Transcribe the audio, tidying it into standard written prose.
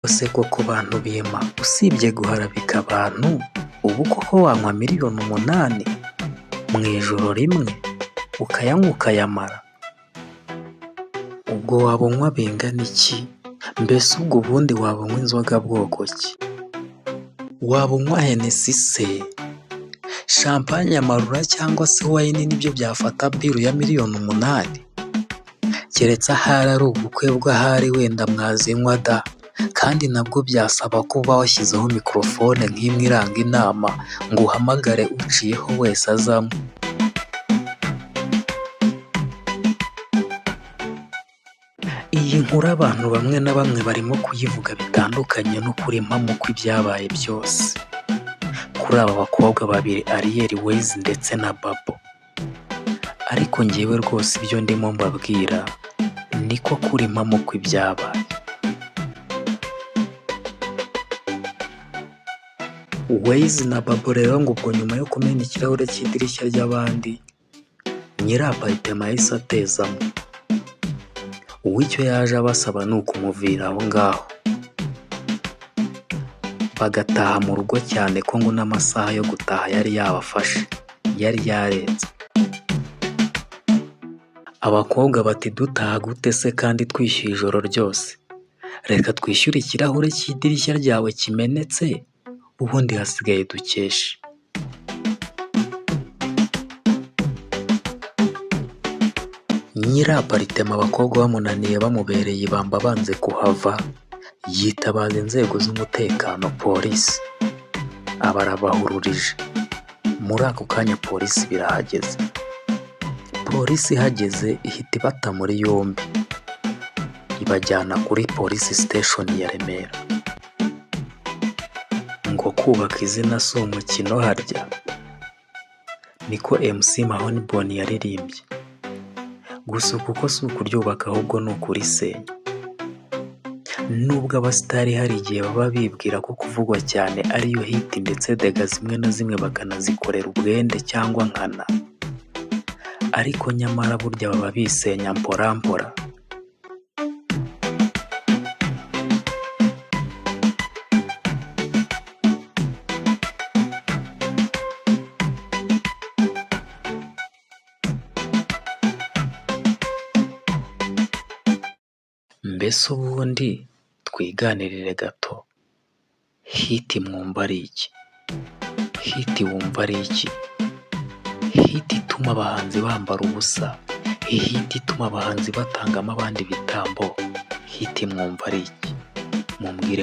Ese koko bantu bima usibye guharabika abantu, ubu koko wanywa miliyoni 8 mu ijoro rimwe ukayanywa ukayamara? Ubwo waba unywa bingana iki? Mbese ubwo ubundi waba unywa inzoga bwoko ki? Waba unywa Hennessy se, champagne, amarura cyangwa se wine nibyo byafata biru ya miliyoni 8? Keretse ahari ari ubukwe bw'ahari wenda mwazinywa da, kandi nabwo byasaba kuba washyizeho mikorofone nk'imwe iranga inama ngo uhamagare uciyeho wese azamo. Iyi nkuru abantu bamwe na bamwe barimo kuyivuga bitandukanye n'ukuri mpamo kw'ibyabaye byose kuri aba bakobwa babiri Ariel Ways ndetse na Babo. Ariko njyewe rwose ibyo ndimo mbabwira niko kuri mpamo kw'ibyabaye. Ways na Babo rero ngo ubwo nyuma yo kumena ikirahure cy'idirishya ry'abandi, nyir'aparitema yahise atezamo. Uw'icyo yaje abasaba ni ukumuvira aho ngaho bagataha mu rugo, cyane ko ngo n'amasaha yo gutaha yari yabafashe, yari yarenze. Abakobwa bati dutaha gute se kandi twishyuye ijoro ryose? Reka twishyure ikirahure cy'idirishya ryawe kimenetse, ubundi hasigaye dukeshe. Nyir'aparitema abakobwa bamunaniye bamubereye ibamba banze kuhava, yitabaza inzego z'umutekano polisi, aba arabahururije. Muri ako kanya polisi birahageze. Polisi ihageze ihita ibata muri yombi, ibajyana kuri polisi station ya Remera. Ngo kubaka izina si umukino harya, niko MC Mahoni Boni yaririmbye. Gusa kuko si ukuryubaka ahubwo ni ukurisenya. Nubwo abasitari hari igihe baba bibwira ko kuvugwa cyane ariyo hiti ndetse dega zimwe na zimwe bakanazikorera ubwende cyangwa nkana, ariko nyamara burya baba bisenya mpora. Mbese ubundi twiganirire gato, hiti mwumva ari iki? Hiti wumva ari iki? Hiti ituma abahanzi bambara ubusa, hiti ituma abahanzi batangamo abandi bitambo, hiti mwumva ari iki? Mumbwire.